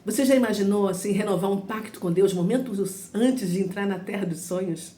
Você já imaginou assim renovar um pacto com Deus momentos antes de entrar na terra dos sonhos?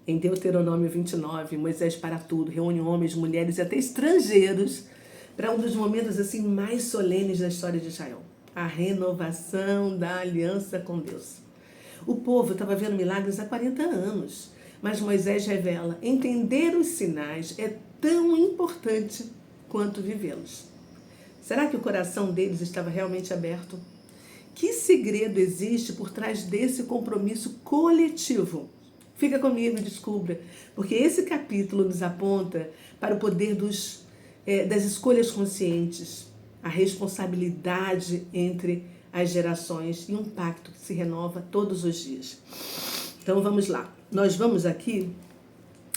Em Deuteronômio 29, Moisés para tudo, reúne homens, mulheres e até estrangeiros para um dos momentos assim mais solenes da história de Israel, a renovação da aliança com Deus. O povo estava vendo milagres há 40 anos, mas Moisés revela: entender os sinais é tão importante quanto vivê-los. Será que o coração deles estava realmente aberto? Que segredo existe por trás desse compromisso coletivo? Fica comigo e descubra, porque esse capítulo nos aponta para o poder das escolhas conscientes, a responsabilidade entre as gerações e um pacto que se renova todos os dias. Então vamos lá. Nós vamos aqui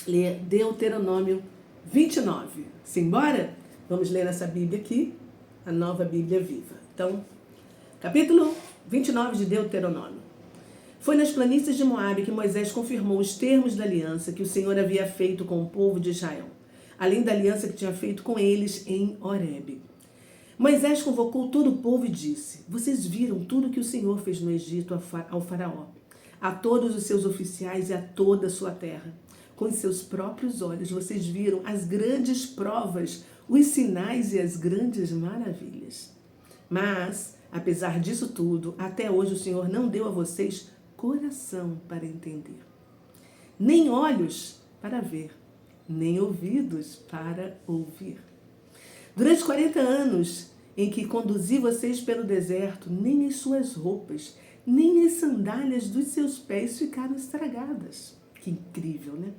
ler Deuteronômio 29. Simbora? Vamos ler essa Bíblia aqui, a Nova Bíblia Viva. Então, capítulo 29 de Deuteronômio. Foi nas planícies de Moabe que Moisés confirmou os termos da aliança que o Senhor havia feito com o povo de Israel, além da aliança que tinha feito com eles em Horebe. Moisés convocou todo o povo e disse: vocês viram tudo que o Senhor fez no Egito ao faraó, a todos os seus oficiais e a toda a sua terra. Com os seus próprios olhos vocês viram as grandes provas, os sinais e as grandes maravilhas. Mas, apesar disso tudo, até hoje o Senhor não deu a vocês coração para entender, nem olhos para ver, nem ouvidos para ouvir. Durante 40 anos em que conduzi vocês pelo deserto, nem as suas roupas, nem as sandálias dos seus pés ficaram estragadas. Que incrível, né?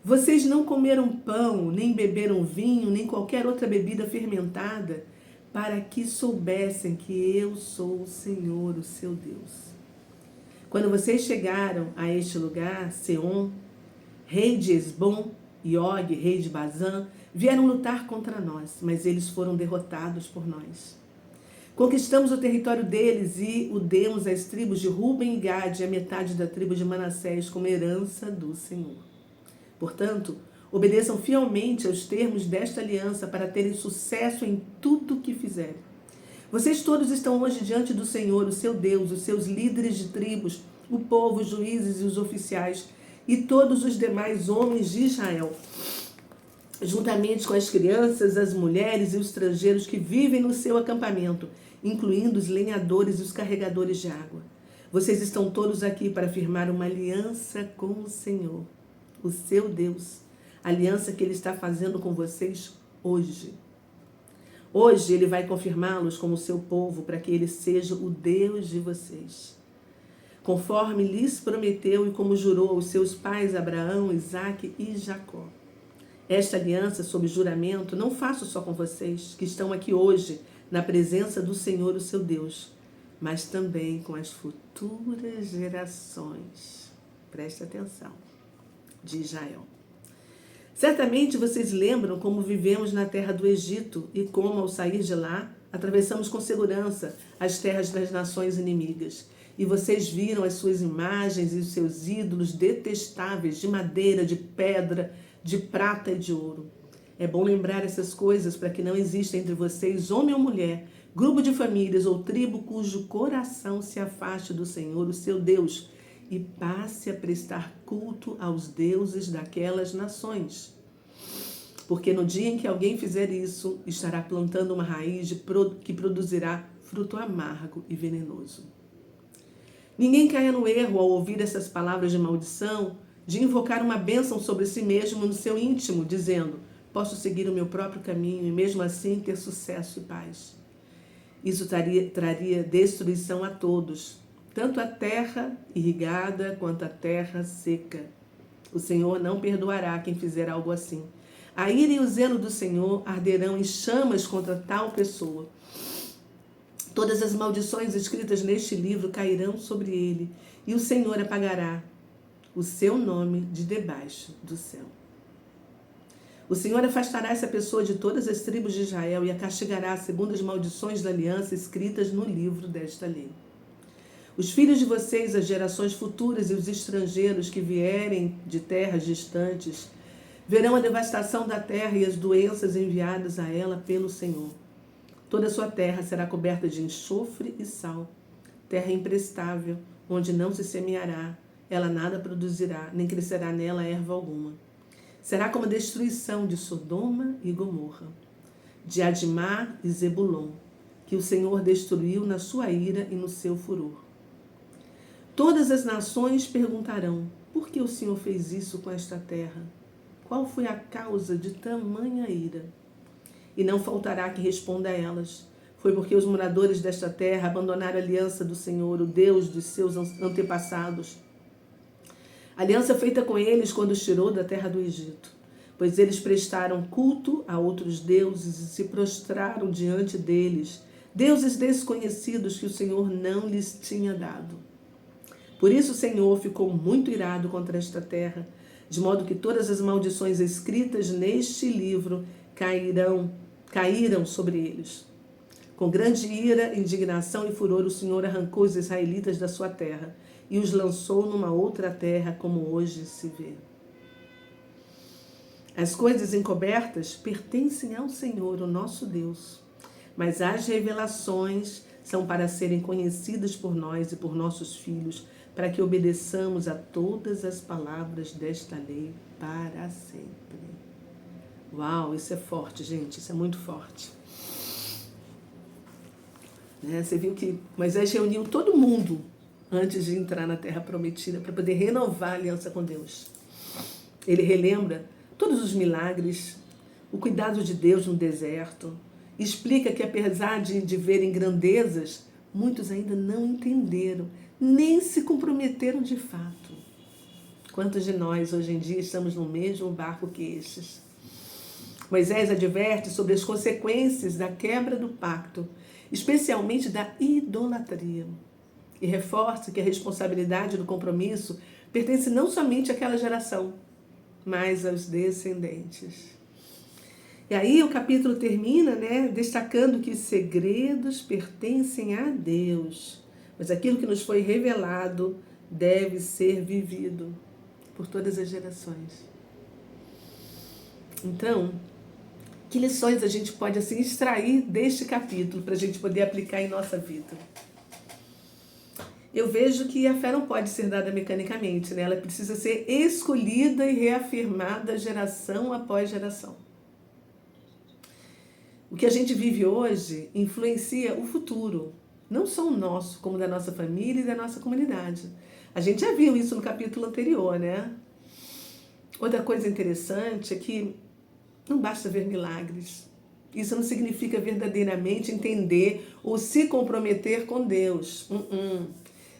Vocês não comeram pão, nem beberam vinho, nem qualquer outra bebida fermentada, para que soubessem que eu sou o Senhor, o seu Deus. Quando vocês chegaram a este lugar, Seom, rei de Esbom, e Og, rei de Bazã, vieram lutar contra nós, mas eles foram derrotados por nós. Conquistamos o território deles e o demos às tribos de Ruben e Gade e a metade da tribo de Manassés como herança do Senhor. Portanto, obedeçam fielmente aos termos desta aliança para terem sucesso em tudo o que fizerem. Vocês todos estão hoje diante do Senhor, o seu Deus, os seus líderes de tribos, o povo, os juízes e os oficiais, e todos os demais homens de Israel, juntamente com as crianças, as mulheres e os estrangeiros que vivem no seu acampamento, incluindo os lenhadores e os carregadores de água. Vocês estão todos aqui para firmar uma aliança com o Senhor, o seu Deus, a aliança que Ele está fazendo com vocês hoje. Hoje Ele vai confirmá-los como seu povo para que Ele seja o Deus de vocês, conforme lhes prometeu e como jurou aos seus pais Abraão, Isaque e Jacó. Esta aliança sob juramento não faço só com vocês, que estão aqui hoje, na presença do Senhor, o seu Deus, mas também com as futuras gerações. Preste atenção, de Israel. Certamente vocês lembram como vivemos na terra do Egito e como, ao sair de lá, atravessamos com segurança as terras das nações inimigas. E vocês viram as suas imagens e os seus ídolos detestáveis de madeira, de pedra, de prata e de ouro. É bom lembrar essas coisas para que não exista entre vocês, homem ou mulher, grupo de famílias ou tribo cujo coração se afaste do Senhor, o seu Deus, e passe a prestar culto aos deuses daquelas nações. Porque no dia em que alguém fizer isso, estará plantando uma raiz que produzirá fruto amargo e venenoso. Ninguém caia no erro ao ouvir essas palavras de maldição, de invocar uma bênção sobre si mesmo no seu íntimo, dizendo: posso seguir o meu próprio caminho e mesmo assim ter sucesso e paz. Isso traria destruição a todos, tanto a terra irrigada quanto a terra seca. O Senhor não perdoará quem fizer algo assim. A ira e o zelo do Senhor arderão em chamas contra tal pessoa. Todas as maldições escritas neste livro cairão sobre ele, e o Senhor apagará o seu nome de debaixo do céu. O Senhor afastará essa pessoa de todas as tribos de Israel e a castigará segundo as maldições da aliança escritas no livro desta lei. Os filhos de vocês, as gerações futuras e os estrangeiros que vierem de terras distantes, verão a devastação da terra e as doenças enviadas a ela pelo Senhor. Toda a sua terra será coberta de enxofre e sal, terra imprestável, onde não se semeará, ela nada produzirá, nem crescerá nela erva alguma. Será como a destruição de Sodoma e Gomorra, de Admá e Zebulon, que o Senhor destruiu na sua ira e no seu furor. Todas as nações perguntarão: por que o Senhor fez isso com esta terra? Qual foi a causa de tamanha ira? E não faltará que responda a elas: foi porque os moradores desta terra abandonaram a aliança do Senhor, o Deus dos seus antepassados. Aliança feita com eles quando os tirou da terra do Egito. Pois eles prestaram culto a outros deuses e se prostraram diante deles, deuses desconhecidos que o Senhor não lhes tinha dado. Por isso o Senhor ficou muito irado contra esta terra, de modo que todas as maldições escritas neste livro caíram sobre eles. Com grande ira, indignação e furor, o Senhor arrancou os israelitas da sua terra e os lançou numa outra terra, como hoje se vê. As coisas encobertas pertencem ao Senhor, o nosso Deus, mas as revelações são para serem conhecidas por nós e por nossos filhos, para que obedeçamos a todas as palavras desta lei para sempre. Uau, isso é forte, gente, isso é muito forte. Você viu que Moisés reuniu todo mundo antes de entrar na Terra Prometida para poder renovar a aliança com Deus. Ele relembra todos os milagres, o cuidado de Deus no deserto, explica que apesar de verem grandezas, muitos ainda não entenderam, nem se comprometeram de fato. Quantos de nós hoje em dia estamos no mesmo barco que estes? Moisés adverte sobre as consequências da quebra do pacto, especialmente da idolatria, e reforça que a responsabilidade do compromisso pertence não somente àquela geração, mas aos descendentes. E aí o capítulo termina, destacando que os segredos pertencem a Deus, mas aquilo que nos foi revelado deve ser vivido por todas as gerações. Então, que lições a gente pode assim extrair deste capítulo para a gente poder aplicar em nossa vida? Eu vejo que a fé não pode ser dada mecanicamente, ela precisa ser escolhida e reafirmada geração após geração. O que a gente vive hoje influencia o futuro, não só o nosso, como da nossa família e da nossa comunidade. A gente já viu isso no capítulo anterior, Outra coisa interessante é que não basta ver milagres. Isso não significa verdadeiramente entender ou se comprometer com Deus.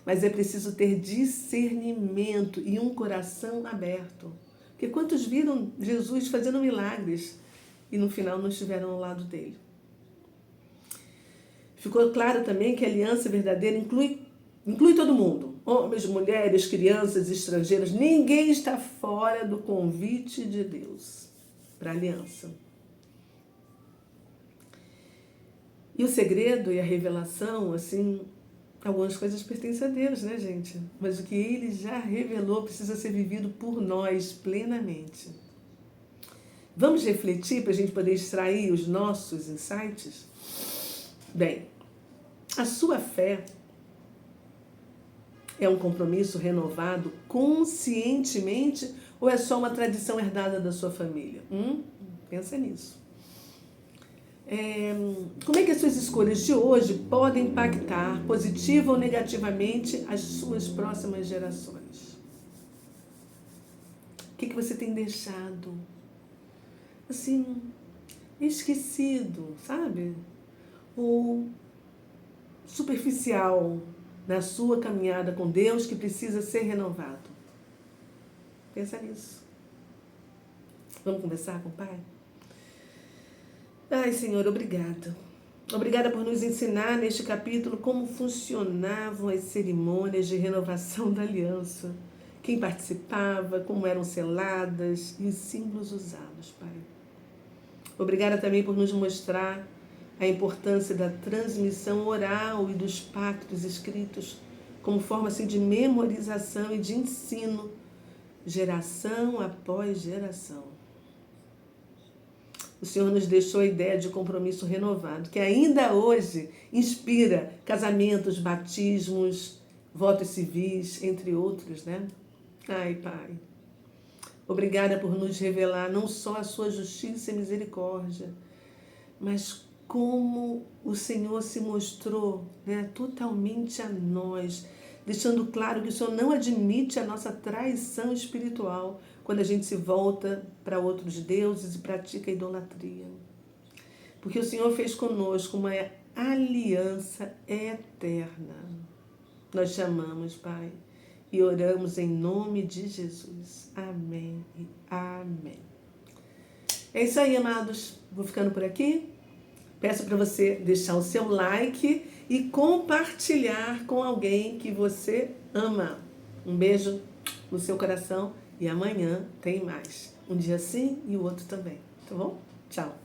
Mas é preciso ter discernimento e um coração aberto. Porque quantos viram Jesus fazendo milagres e no final não estiveram ao lado dele? Ficou claro também que a aliança verdadeira inclui todo mundo. Homens, mulheres, crianças, estrangeiros. Ninguém está fora do convite de Deus para a aliança. E o segredo e a revelação, algumas coisas pertencem a Deus, gente? Mas o que Ele já revelou precisa ser vivido por nós plenamente. Vamos refletir para a gente poder extrair os nossos insights? Bem, a sua fé é um compromisso renovado conscientemente ou é só uma tradição herdada da sua família? Pensa nisso. Como é que as suas escolhas de hoje podem impactar positiva ou negativamente as suas próximas gerações? O que você tem deixado esquecido, sabe? Ou superficial na sua caminhada com Deus que precisa ser renovado? Pensa nisso. Vamos conversar com o Pai? Ai, Senhor, obrigada. Obrigada por nos ensinar neste capítulo como funcionavam as cerimônias de renovação da aliança, quem participava, como eram seladas e os símbolos usados, Pai. Obrigada também por nos mostrar a importância da transmissão oral e dos pactos escritos como forma de memorização e de ensino, geração após geração. o Senhor nos deixou a ideia de compromisso renovado, que ainda hoje inspira casamentos, batismos, votos civis, entre outros, né? Ai, Pai, obrigada por nos revelar não só a sua justiça e misericórdia, mas como o Senhor se mostrou, né, totalmente a nós, deixando claro que o Senhor não admite a nossa traição espiritual quando a gente se volta para outros deuses e pratica a idolatria. Porque o Senhor fez conosco uma aliança eterna. Nós chamamos, Pai, e oramos em nome de Jesus. Amém e amém. É isso aí, amados. Vou ficando por aqui. Peço para você deixar o seu like e compartilhar com alguém que você ama. Um beijo no seu coração e amanhã tem mais. Um dia sim e o outro também. Tá bom? Tchau.